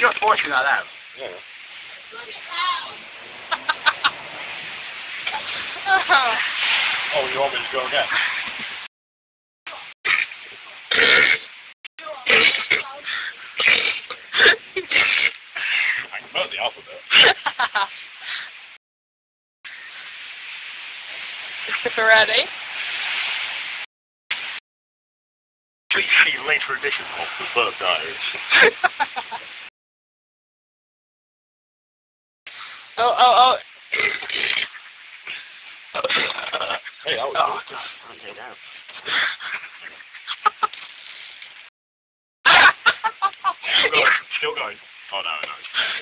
You're forcing that out. Yeah. Oh, you want me to go again? I can spell the alphabet. Christopher ready? Please see later edition of the Bird Diaries. Oh. Hey, that was good. I'll take that. Still going. Oh, no.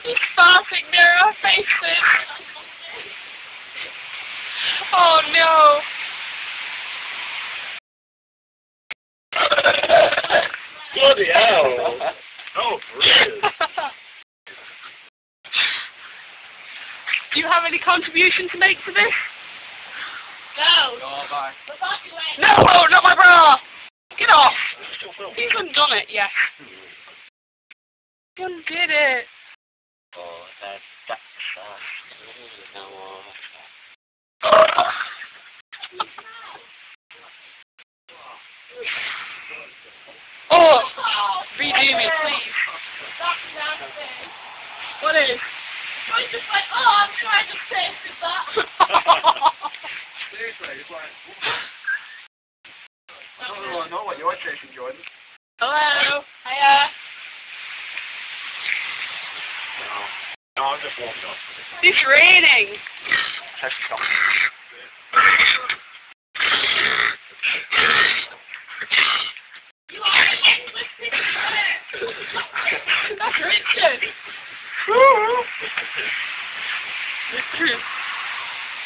He's farting near our faces. Oh no. Bloody hell! Oh, brilliant. Do you have any contribution to make to this? Oh, bye. No, not my bra! Get off! Still filming. He's undone it, yes. He undid it. Oh, that's Oh! Redo me, please. What is? I was just like, oh, I'm trying to save that. Seriously, it's like... I don't really know what you're chasing, Jordan. Hello? Hiya. No, I'm just walking off. It's raining. Test come. That's Richard.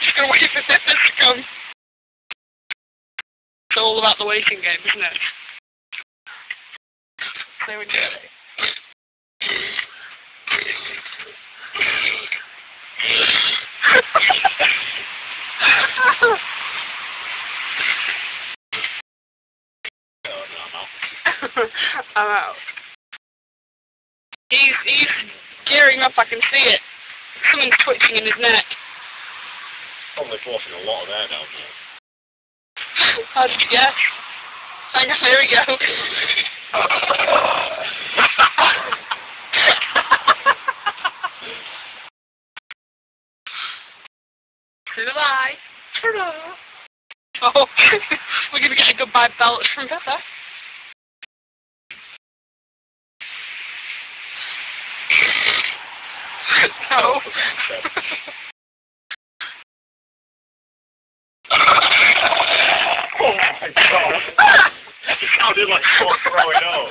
Just gonna wait for this to come. It's all about the waiting game, isn't it? There we go. I'm out. He's gearing up, I can see it. Something's twitching in his neck. Probably forcing a lot of air down there. How did you guess? Hang on, there we go. Goodbye. Ta-da. Oh, we're gonna get a goodbye belt from Pepper. No. Oh my god! It sounded like someone throwing up.